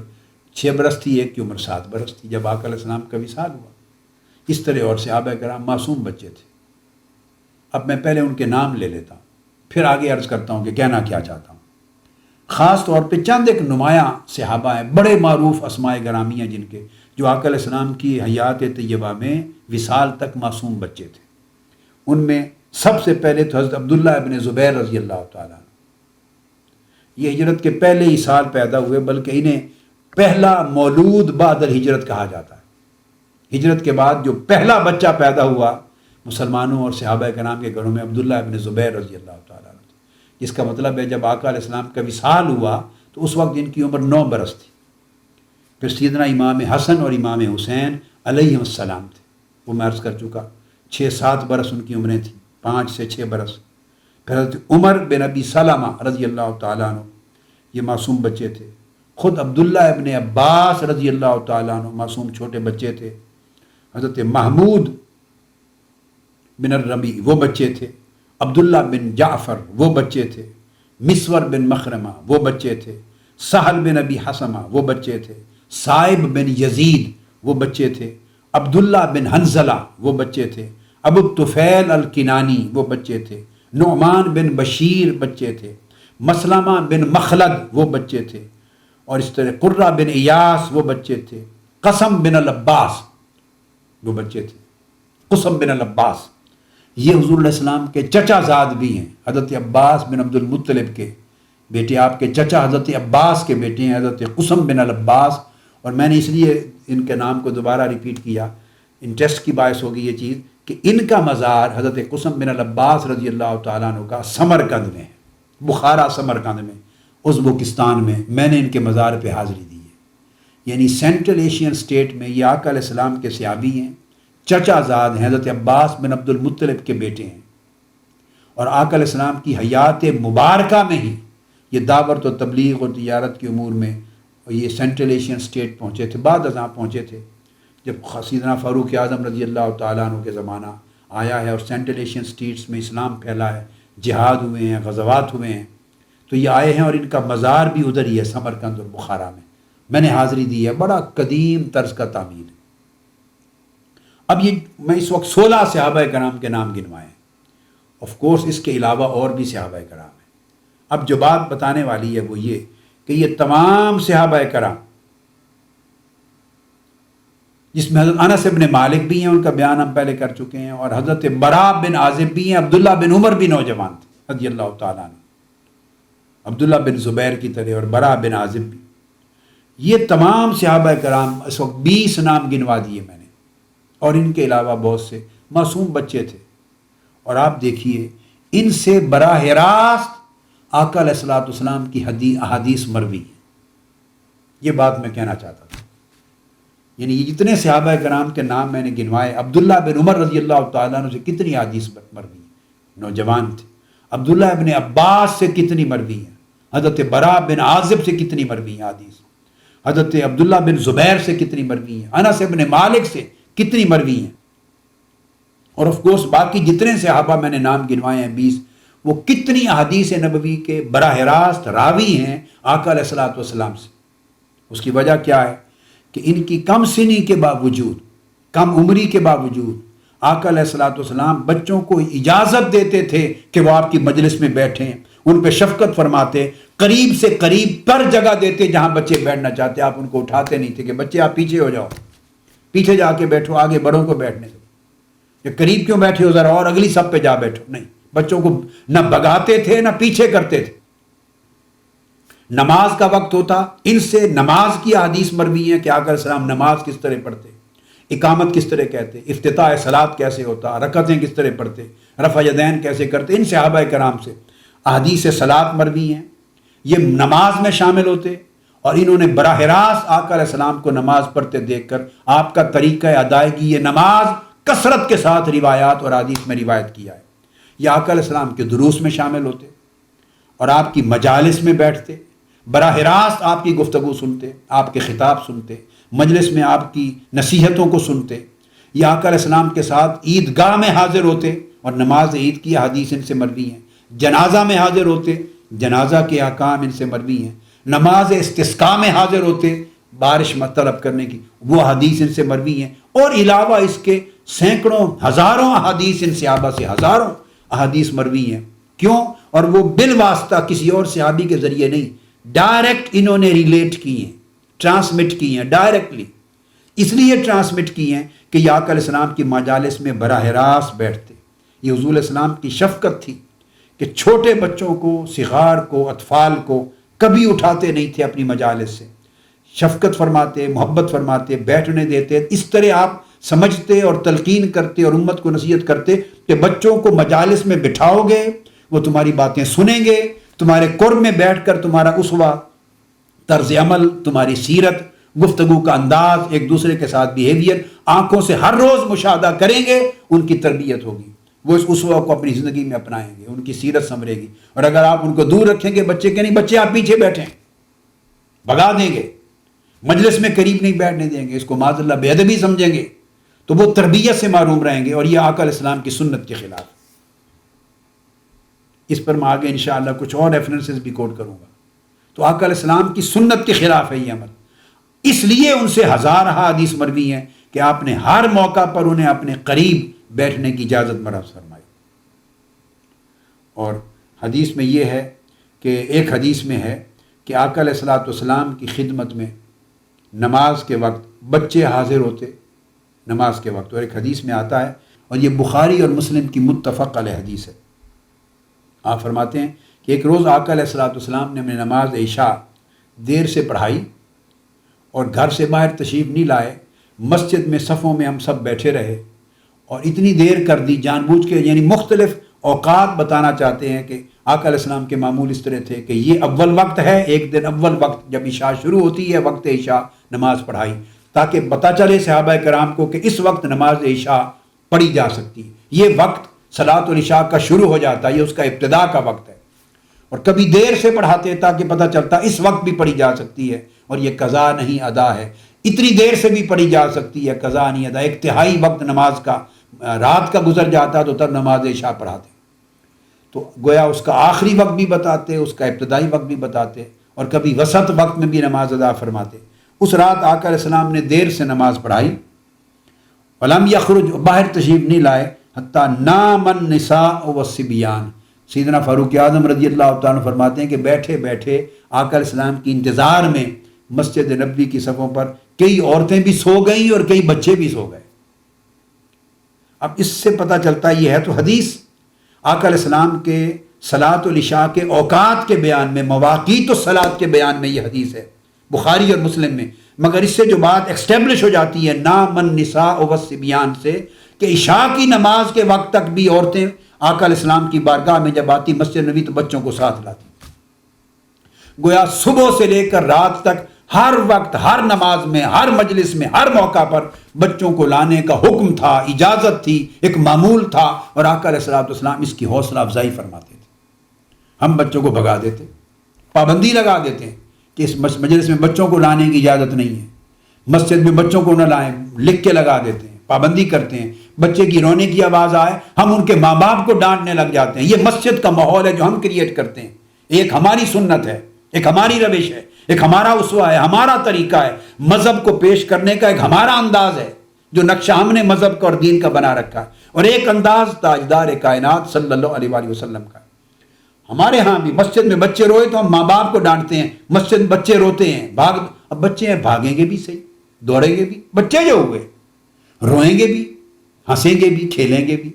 6 برس تھی، ایک کی عمر 7 برس تھی جب آقا علیہ السلام کا وصال ہوا۔ اس طرح اور صحابہ کرام معصوم بچے تھے۔ اب میں پہلے ان کے نام لے لیتا ہوں، پھر آگے عرض کرتا ہوں کہ کہنا کیا چاہتا ہوں۔ خاص طور پہ چند ایک نمایاں صحابہ ہیں، بڑے معروف اسماء گرامی ہیں جن کے، جو آقا علیہ السلام کی حیات طیبہ میں وصال تک معصوم بچے تھے۔ ان میں سب سے پہلے تو حضرت عبداللہ ابن زبیر رضی اللہ تعالیٰ عنہ۔ یہ ہجرت کے پہلے ہی سال پیدا ہوئے، بلکہ انہیں پہلا مولود بعد الہجرت کہا جاتا ہے۔ ہجرت کے بعد جو پہلا بچہ پیدا ہوا مسلمانوں اور صحابہ کرام کے گھروں میں عبداللہ ابن زبیر رضی اللہ تعالیٰ عنہ، جس کا مطلب ہے جب آقا علیہ السلام کا وصال ہوا تو اس وقت ان کی عمر 9 برس تھی۔ پھر سیدنا امام حسن اور امام حسین علیہ السلام تھے، وہ میں عرض کر چکا، 6-7 برس ان کی عمریں تھیں، 5 سے 6 برس۔ پھر حضرت عمر بن ابی سلمہ رضی اللہ تعالیٰ عنہ، یہ معصوم بچے تھے۔ خود عبداللہ ابن عباس رضی اللہ تعالیٰ عنہ معصوم چھوٹے بچے تھے۔ حضرت محمود بن الربیع وہ بچے تھے، عبداللہ بن جعفر وہ بچے تھے، مسور بن مخرمہ وہ بچے تھے، سہل بن ابی حسمہ وہ بچے تھے، صائب بن یزید وہ بچے تھے، عبداللہ بن حنزلہ وہ بچے تھے، ابو الطفیل الکنانی وہ بچے تھے، نعمان بن بشیر بچے تھے، مسلمہ بن مخلد وہ بچے تھے، اور اس طرح قرہ بن ایاس وہ بچے تھے، قسم بن العباس وہ بچے تھے۔ قسم بن العباس یہ حضور علیہ السلام کے چچا زاد بھی ہیں، حضرت عباس بن عبد المطلب کے بیٹے، آپ کے چچا حضرت عباس کے بیٹے ہیں حضرت قسم بن العباس۔ اور میں نے اس لیے ان کے نام کو دوبارہ ریپیٹ کیا، انٹرسٹ کی باعث ہوگی یہ چیز کہ ان کا مزار حضرت قسم بن العباس رضی اللہ تعالیٰ عنہ کا سمرقند میں ہے، بخارا سمرقند میں، ازبکستان میں۔ میں نے ان کے مزار پہ حاضری دی ہے، یعنی سینٹرل ایشین سٹیٹ میں یہ آقا علیہ السلام کے صحابی ہیں، چچا زاد ہیں، حضرت عباس بن عبد المطلب کے بیٹے ہیں، اور آقا علیہ السلام کی حیات مبارکہ میں ہی یہ دعوت و تبلیغ اور تجارت کے امور میں یہ سینٹرل ایشین سٹیٹ پہنچے تھے۔ بعد ازاں پہنچے تھے جب سیدنا فاروق اعظم رضی اللہ تعالیٰ عنہ کے زمانہ آیا ہے اور سینٹرل ایشین سٹیٹس میں اسلام پھیلا ہے، جہاد ہوئے ہیں، غزوات ہوئے ہیں، تو یہ آئے ہیں اور ان کا مزار بھی ادھر ہی ہے سمرقند اور بخارا میں نے حاضری دی ہے. بڑا قدیم طرز کا تعمیر ہے. اب یہ میں اس وقت 16 صحابہ کرام کے نام گنوائے ہیں. آف کورس اس کے علاوہ اور بھی صحابہ کرام ہیں. اب جو بات بتانے والی ہے وہ یہ کہ یہ تمام صحابہ کرام، جس میں حضرت انس بن مالک بھی ہیں، ان کا بیان ہم پہلے کر چکے ہیں، اور حضرت براء بن عازب بھی ہیں، عبداللہ بن عمر بھی نوجوان تھے رضی اللہ تعالیٰ عنہ، عبداللہ بن زبیر کی طرح، اور براء بن عازب بھی. یہ تمام صحابہ کرام اس وقت 20 نام گنوا دیے میں نے، اور ان کے علاوہ بہت سے معصوم بچے تھے. اور آپ دیکھیے ان سے براہ راست آقا علیہ الصلوۃ والسلام کی احادیث مروی ہیں. یہ بات میں کہنا چاہتا تھا. یعنی یہ جتنے صحابہ کرام کے نام میں نے گنوائے، عبداللہ بن عمر رضی اللہ تعالیٰ عنہ سے کتنی احادیث مروی ہیں، نوجوان تھے. عبداللہ ابن عباس سے کتنی مروی ہیں، حضرت براء بن عازب سے کتنی مروی ہیں حدیث، حضرت عبداللہ بن زبیر سے کتنی مروی ہیں، انس ابن مالک سے کتنی مروی ہیں. اور آف کورس باقی جتنے صحابہ میں نے نام گنوائے ہیں 20، وہ کتنی احادیث نبوی کے براہ راست راوی ہیں آقا علیہ الصلوۃ والسلام سے. اس کی وجہ کیا ہے کہ ان کی کم سنی کے باوجود، کم عمری کے باوجود آقا علیہ الصلوۃ والسلام بچوں کو اجازت دیتے تھے کہ وہ آپ کی مجلس میں بیٹھیں، ان پہ شفقت فرماتے، قریب سے قریب پر جگہ دیتے جہاں بچے بیٹھنا چاہتے. آپ ان کو اٹھاتے نہیں تھے کہ بچے آپ پیچھے ہو جاؤ، پیچھے جا کے بیٹھو، آگے بڑوں کو بیٹھنے دو، کہ قریب کیوں بیٹھے ہو، ذرا اور اگلی صف پہ جا بیٹھو. نہیں، بچوں کو نہ بگاتے تھے نہ پیچھے کرتے تھے. نماز کا وقت ہوتا، ان سے نماز کی احادیث مروی ہیں کہ آقا علیہ السلام نماز کس طرح پڑھتے، اقامت کس طرح کہتے، افتتاح صلاۃ کیسے ہوتا، رکعتیں کس طرح پڑھتے، رفع یدین کیسے کرتے. ان صحابہ کرام سے احادیث صلاۃ مروی ہیں. یہ نماز میں شامل ہوتے، اور انہوں نے براہ راست آقا علیہ السلام کو نماز پڑھتے دیکھ کر آپ کا طریقہ ادائیگی یہ نماز کثرت کے ساتھ روایات اور حدیث میں روایت کیا ہے. یہ آقا علیہ السلام کے دروس میں شامل ہوتے اور آپ کی مجالس میں بیٹھتے، براہ راست آپ کی گفتگو سنتے، آپ کے خطاب سنتے، مجلس میں آپ کی نصیحتوں کو سنتے. یہ آقا علیہ السلام کے ساتھ عیدگاہ میں حاضر ہوتے اور نماز عید کی حدیث ان سے مروی ہیں. جنازہ میں حاضر ہوتے، جنازہ کے احکام ان سے مروی ہیں. نماز استسقاء میں حاضر ہوتے، بارش طلب کرنے کی، وہ حدیث ان سے مروی ہیں. اور علاوہ اس کے سینکڑوں ہزاروں احادیث ان صحابہ سے ہزاروں احادیث مروی ہیں. کیوں؟ اور وہ بالواسطہ کسی اور صحابی کے ذریعے نہیں، ڈائریکٹ انہوں نے ریلیٹ کی ہیں، ٹرانسمٹ کی ہیں ڈائریکٹلی. اس لیے ٹرانسمٹ کی ہیں کہ یہ آقا علیہ السلام کی مجالس میں براہ راست بیٹھتے. یہ حضور علیہ السلام کی شفقت تھی کہ چھوٹے بچوں کو، صغار کو، اطفال کو کبھی اٹھاتے نہیں تھے اپنی مجالس سے. شفقت فرماتے، محبت فرماتے، بیٹھنے دیتے. اس طرح آپ سمجھتے اور تلقین کرتے اور امت کو نصیحت کرتے کہ بچوں کو مجالس میں بٹھاؤ گے، وہ تمہاری باتیں سنیں گے، تمہارے قرب میں بیٹھ کر تمہارا اسوہ، طرز عمل، تمہاری سیرت، گفتگو کا انداز، ایک دوسرے کے ساتھ بیہیویئر آنکھوں سے ہر روز مشاہدہ کریں گے. ان کی تربیت ہوگی، وہ اس اسوہ کو اپنی زندگی میں اپنائیں گے، ان کی سیرت سنورے گی. اور اگر آپ ان کو دور رکھیں گے، بچے کہ نہیں بچے آپ پیچھے بیٹھیں، بھگا دیں گے، مجلس میں قریب نہیں بیٹھنے دیں گے، اس کو معاذ اللہ بے ادبی سمجھیں گے، تو وہ تربیت سے محروم رہیں گے. اور یہ آقا علیہ السلام کی سنت کے خلاف. اس پر میں آگے انشاءاللہ کچھ اور ریفرنسز بھی کوٹ کروں گا. تو آقا علیہ السلام کی سنت کے خلاف ہے یہ عمل. اس لیے ان سے ہزارہ حدیث مروی ہیں کہ آپ نے ہر موقع پر انہیں اپنے قریب بیٹھنے کی اجازت مرحب فرمائی. اور حدیث میں یہ ہے کہ ایک حدیث میں ہے کہ آقا علیہ الصلوۃ والسلام کی خدمت میں نماز کے وقت بچے حاضر ہوتے نماز کے وقت. اور ایک حدیث میں آتا ہے، اور یہ بخاری اور مسلم کی متفق علیہ حدیث ہے. آپ فرماتے ہیں کہ ایک روز آقا علیہ الصلوۃ والسلام نے ہمیں نماز عشاء دیر سے پڑھائی اور گھر سے باہر تشریف نہیں لائے. مسجد میں صفوں میں ہم سب بیٹھے رہے اور اتنی دیر کر دی جان بوجھ کے. یعنی مختلف اوقات بتانا چاہتے ہیں کہ آقا علیہ السلام کے معمول اس طرح تھے کہ یہ اول وقت ہے، ایک دن اول وقت جب عشاء شروع ہوتی ہے وقت عشاء نماز پڑھائی، تاکہ پتہ چلے صحابہ کرام کو کہ اس وقت نماز عشاء پڑھی جا سکتی ہے. یہ وقت صلاۃ العشاء کا شروع ہو جاتا ہے، یہ اس کا ابتدا کا وقت ہے. اور کبھی دیر سے پڑھاتے تاکہ پتہ چلتا اس وقت بھی پڑھی جا سکتی ہے، اور یہ قضا نہیں ادا ہے. اتنی دیر سے بھی پڑھی جا سکتی ہے، قضا نہیں ادا. ایک تہائی وقت نماز کا رات کا گزر جاتا تو تب نماز عشاء پڑھاتے. تو گویا اس کا آخری وقت بھی بتاتے، اس کا ابتدائی وقت بھی بتاتے، اور کبھی وسط وقت میں بھی نماز ادا فرماتے۔ اس رات آقا علیہ السلام نے دیر سے نماز پڑھائی، ولم یخرج، باہر تشریف نہیں لائے، حتیٰ نام النساء والصبیان۔ سیدنا فاروق اعظم رضی اللہ تعالیٰ عنہ فرماتے ہیں کہ بیٹھے بیٹھے آقا علیہ السلام کی انتظار میں مسجد نبوی کی صفوں پر کئی عورتیں بھی سو گئیں اور کئی بچے بھی سو گئے۔ اب اس سے پتہ چلتا یہ ہے تو حدیث آقا علیہ السلام کے صلاۃ العشاء کے اوقات کے بیان میں، مواقیت الصلاۃ کے بیان میں یہ حدیث ہے بخاری اور مسلم میں، مگر اس سے جو بات ایکسٹیبلش ہو جاتی ہے نام النساء والصبیان سے، کہ عشاء کی نماز کے وقت تک بھی عورتیں آقا علیہ السلام کی بارگاہ میں جب آتی مسجد نبوی تو بچوں کو ساتھ لاتی۔ گویا صبح سے لے کر رات تک ہر وقت، ہر نماز میں، ہر مجلس میں، ہر موقع پر بچوں کو لانے کا حکم تھا، اجازت تھی، ایک معمول تھا، اور آقا علیہ السلام اس کی حوصلہ افزائی فرماتے تھے۔ ہم بچوں کو بھگا دیتے، پابندی لگا دیتے ہیں کہ اس مجلس میں بچوں کو لانے کی اجازت نہیں ہے، مسجد میں بچوں کو نہ لائیں، لکھ کے لگا دیتے ہیں، پابندی کرتے ہیں۔ بچے کی رونے کی آواز آئے ہم ان کے ماں باپ کو ڈانٹنے لگ جاتے ہیں۔ یہ مسجد کا ماحول ہے جو ہم کریٹ کرتے ہیں، ایک ہماری سنت ہے، ایک ہماری روش ہے، ایک ہمارا اسوہ ہے، ہمارا طریقہ ہے، مذہب کو پیش کرنے کا ایک ہمارا انداز ہے جو نقشہ ہم نے مذہب کا اور دین کا بنا رکھا ہے، اور ایک انداز تاجدار کائنات صلی اللہ علیہ وآلہ وسلم کا ہے۔ ہمارے ہاں بھی مسجد میں بچے روئے تو ہم ماں باپ کو ڈانٹتے ہیں، مسجد میں بچے روتے ہیں، اب بچے ہیں بھاگیں گے بھی صحیح، دوڑیں گے بھی، بچے جو ہوئے روئیں گے بھی، ہنسیں گے بھی، کھیلیں گے بھی۔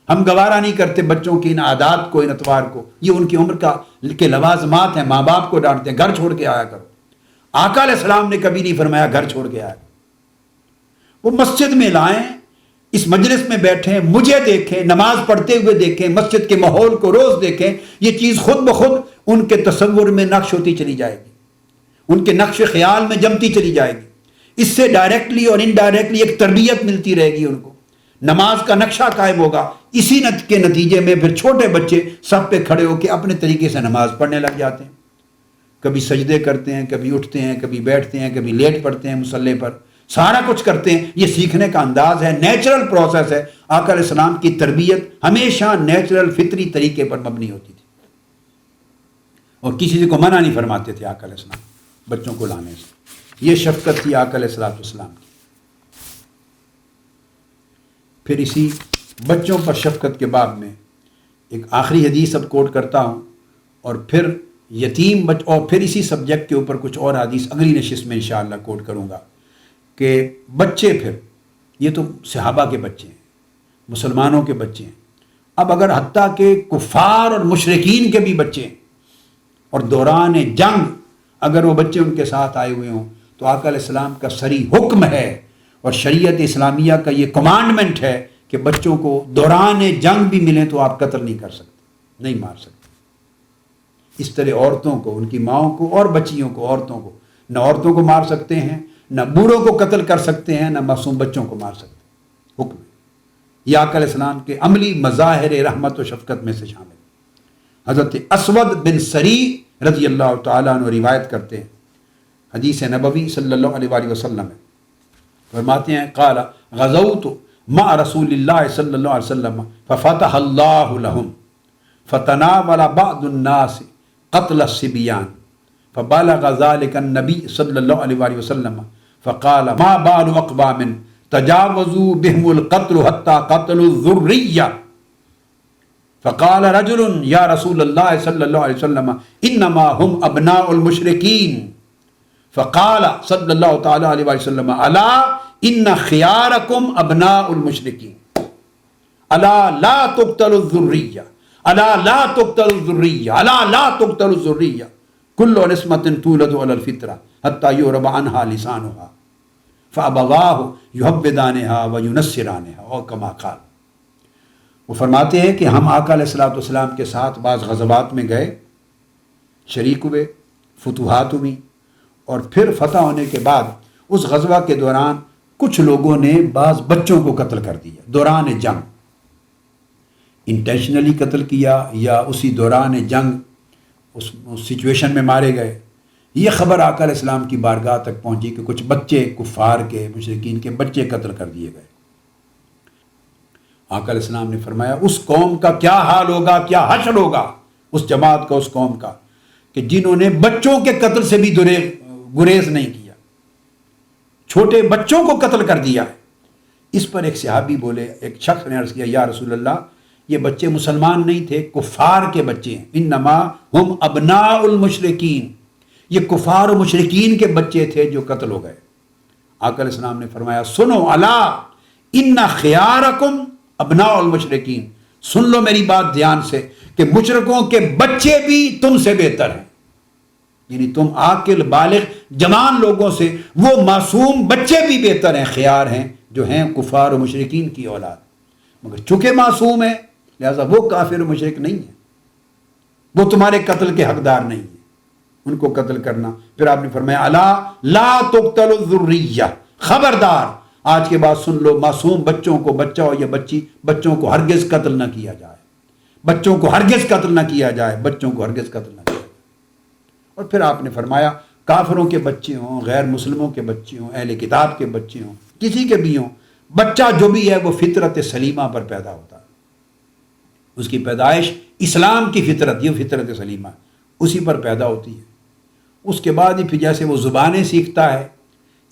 ہم گوارا نہیں کرتے بچوں کی ان عادات کو، ان اطوار کو، یہ ان کی عمر کے لوازمات ہیں۔ ماں باپ کو ڈانٹتے ہیں گھر چھوڑ کے آیا کرو۔ آقا علیہ السلام نے کبھی نہیں فرمایا گھر چھوڑ کے آیا کرو۔ وہ مسجد میں لائیں، اس مجلس میں بیٹھیں، مجھے دیکھیں، نماز پڑھتے ہوئے دیکھیں، مسجد کے ماحول کو روز دیکھیں، یہ چیز خود بخود ان کے تصور میں نقش ہوتی چلی جائے گی، ان کے نقش خیال میں جمتی چلی جائے گی۔ اس سے ڈائریکٹلی اور انڈائریکٹلی ایک تربیت ملتی رہے گی ان کو، نماز کا نقشہ قائم ہوگا۔ اسی کے نتیجے میں پھر چھوٹے بچے سب پہ کھڑے ہو کے اپنے طریقے سے نماز پڑھنے لگ جاتے ہیں، کبھی سجدے کرتے ہیں، کبھی اٹھتے ہیں، کبھی بیٹھتے ہیں، کبھی لیٹ پڑتے ہیں مصلی پر، سارا کچھ کرتے ہیں۔ یہ سیکھنے کا انداز ہے، نیچرل پروسیس ہے۔ آقا علیہ السلام کی تربیت ہمیشہ نیچرل فطری طریقے پر مبنی ہوتی تھی، اور کسی کو منع نہیں فرماتے تھے آقا علیہ السلام بچوں کو لانے سے۔ یہ شفقت تھی آقا علیہ السلام کی۔ پھر اسی بچوں پر شفقت کے باب میں ایک آخری حدیث اب کوٹ کرتا ہوں، اور پھر یتیم اور پھر اسی سبجیکٹ کے اوپر کچھ اور حدیث اگلی نشست میں انشاءاللہ کوٹ کروں گا کہ بچے، پھر یہ تو صحابہ کے بچے ہیں، مسلمانوں کے بچے ہیں، اب اگر حتیٰ کہ کفار اور مشرکین کے بھی بچے ہیں، اور دوران جنگ اگر وہ بچے ان کے ساتھ آئے ہوئے ہوں، تو آقا علیہ السلام کا صریح حکم ہے اور شریعت اسلامیہ کا یہ کمانڈمنٹ ہے کہ بچوں کو دوران جنگ بھی ملیں تو آپ قتل نہیں کر سکتے، نہیں مار سکتے۔ اس طرح عورتوں کو، ان کی ماؤں کو اور بچیوں کو، عورتوں کو نہ عورتوں کو مار سکتے ہیں، نہ بوڑھوں کو قتل کر سکتے ہیں، نہ معصوم بچوں کو مار سکتے ہیں۔ حکم ہے یہ آقا علیہ السلام کے عملی مظاہر رحمت و شفقت میں سے شامل ہے۔ حضرت اسود بن سری رضی اللہ تعالیٰ عنہ روایت کرتے ہیں، حدیث نبوی صلی اللہ علیہ وآلہ وسلم ہے، فرماتے ہیں قال غزوت مع رسول اللہ صلی اللہ علیہ وسلم ففتح اللہ لهم فتناول بعض الناس قتل الصبیان فبلغ ذلك النبی صلی اللہ علیہ وآلہ وسلم فقال ما بال اقوام تجاوزوا بهم القتل حتى قتلوا الذریہ فقال رجل یا رسول اللہ صلی اللہ علیہ وسلم انما هم ابناء المشرکین فقال صلی اللہ تعالی علیہ وسلم الا ان خیارکم ابناء المشرکین الا لا تقتل الذریہ الا لا تقتل الذریہ الا لا تقتل الذریہ کل نسمۃ تولد علی الفطرہ حتی یعرب عنہا لسانہا فابواہ یحودانہا وینصرانہا، اور کما قال۔ وہ فرماتے ہیں کہ ہم آقا علیہ السلام کے ساتھ بعض غزوات میں گئے، شریک ہوئے، فتوحات ہوئی، اور پھر فتح ہونے کے بعد اس غزوہ کے دوران کچھ لوگوں نے بعض بچوں کو قتل کر دیا دوران جنگ، انٹینشنلی قتل کیا یا اسی دوران جنگ اس سچویشن میں مارے گئے۔ یہ خبر آقا علیہ السلام کی بارگاہ تک پہنچی کہ کچھ بچے کفار کے، مشرکین کے بچے قتل کر دیے گئے۔ آقا علیہ السلام نے فرمایا اس قوم کا کیا حال ہوگا، کیا حشر ہوگا اس جماعت کا، اس قوم کا کہ جنہوں نے بچوں کے قتل سے بھی گریز نہیں کیا، چھوٹے بچوں کو قتل کر دیا ہے۔ اس پر ایک صحابی بولے، ایک شخص نے عرض کیا یا رسول اللہ یہ بچے مسلمان نہیں تھے، کفار کے بچے ہیں، انما ہم ابناء المشرکین، یہ کفار و مشرکین کے بچے تھے جو قتل ہو گئے۔ آقا علیہ السلام نے فرمایا سنو الا ان خیارکم ابناء المشرکین، سن لو میری بات دھیان سے کہ مشرکوں کے بچے بھی تم سے بہتر ہیں، یعنی تم عاقل بالغ جوان لوگوں سے وہ معصوم بچے بھی بہتر ہیں، خیار ہیں جو ہیں کفار و مشرکین کی اولاد، مگر چونکہ معصوم ہیں لہذا وہ کافر و مشرک نہیں ہیں، وہ تمہارے قتل کے حقدار نہیں ہیں، ان کو قتل کرنا۔ پھر آپ نے فرمایا الا لا تقتل الذریہ، خبردار آج کے بعد سن لو معصوم بچوں کو، بچہ ہو یا بچی، بچوں کو ہرگز قتل نہ کیا جائے، بچوں کو ہرگز قتل نہ کیا جائے، بچوں کو ہرگز قتل نہ کیا جائے۔ اور پھر آپ نے فرمایا کافروں کے بچے ہوں، غیر مسلموں کے بچے ہوں، اہل کتاب کے بچے ہوں، کسی کے بھی ہوں، بچہ جو بھی ہے وہ فطرت سلیمہ پر پیدا ہوتا ہے، اس کی پیدائش اسلام کی فطرت، یہ فطرت سلیمہ اسی پر پیدا ہوتی ہے۔ اس کے بعد ہی پھر جیسے وہ زبانیں سیکھتا ہے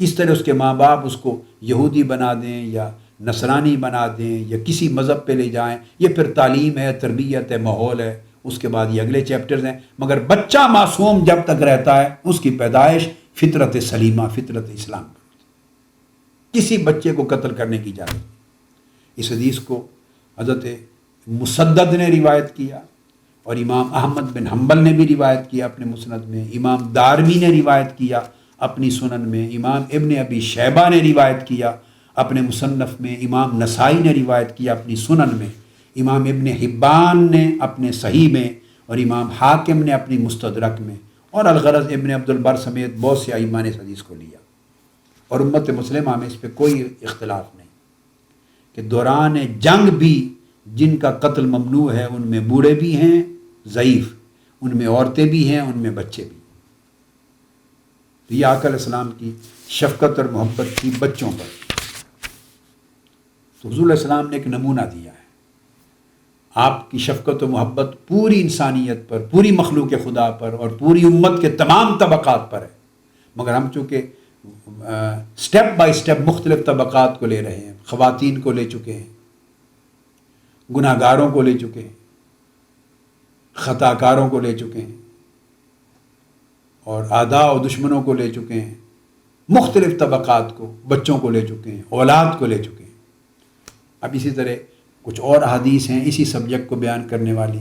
اس طرح اس کے ماں باپ اس کو یہودی بنا دیں یا نصرانی بنا دیں یا کسی مذہب پہ لے جائیں، یہ پھر تعلیم ہے، تربیت ہے، ماحول ہے، اس کے بعد یہ اگلے چیپٹرز ہیں، مگر بچہ معصوم جب تک رہتا ہے اس کی پیدائش فطرت سلیمہ، فطرت اسلام پر، کسی بچے کو قتل کرنے کی اجازت نہیں۔ اس حدیث کو حضرت مسدد نے روایت کیا اور امام احمد بن حنبل نے بھی روایت کیا اپنے مسند میں، امام دارمی نے روایت کیا اپنی سنن میں، امام ابن ابی شیبہ نے روایت کیا اپنے مصنف میں، امام نسائی نے روایت کیا اپنی سنن میں، امام ابن حبان نے اپنے صحیح میں، اور امام حاکم نے اپنی مستدرک میں، اور الغرض ابن عبد البر سمیت بہت سے ائمہ نے اس حدیث کو لیا، اور امت مسلمہ میں اس پہ کوئی اختلاف نہیں کہ دوران جنگ بھی جن کا قتل ممنوع ہے ان میں بوڑھے بھی ہیں ضعیف، ان میں عورتیں بھی ہیں، ان میں بچے بھی۔ تو یہ آقا علیہ السلام کی شفقت اور محبت تھی بچوں پر۔ تو حضور علیہ السلام نے ایک نمونہ دیا ہے، آپ کی شفقت و محبت پوری انسانیت پر، پوری مخلوق خدا پر اور پوری امت کے تمام طبقات پر ہے، مگر ہم چونکہ سٹیپ بائی سٹیپ مختلف طبقات کو لے رہے ہیں، خواتین کو لے چکے ہیں، گناہ گاروں کو لے چکے ہیں، خطا کاروں کو لے چکے ہیں، اور اعداء و دشمنوں کو لے چکے ہیں، مختلف طبقات کو، بچوں کو لے چکے ہیں، اولاد کو لے چکے ہیں۔ اب اسی طرح کچھ اور احادیث ہیں اسی سبجیکٹ کو بیان کرنے والی،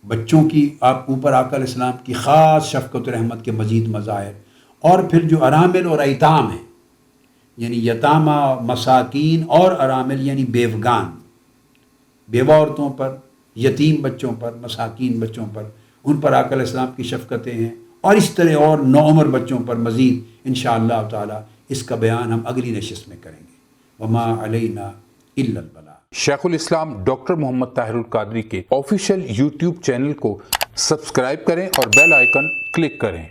بچوں کی آپ اوپر آقا علیہ السلام کی خاص شفقت و رحمت کے مزید مظاہر، اور پھر جو ارامل اور ایتام ہیں، یعنی یتامہ، مساکین اور ارامل یعنی بیوگان، بیوہ عورتوں پر، یتیم بچوں پر، مساکین بچوں پر، ان پر آقا علیہ السلام کی شفقتیں ہیں، اور اس طرح اور نوعمر بچوں پر مزید انشاءاللہ تعالی اس کا بیان ہم اگلی نشست میں کریں گے۔ وما علینا الا البلاغ۔ شیخ الاسلام ڈاکٹر محمد طاہر القادری کے آفیشیل یوٹیوب چینل کو سبسکرائب کریں اور بیل آئیکن کلک کریں۔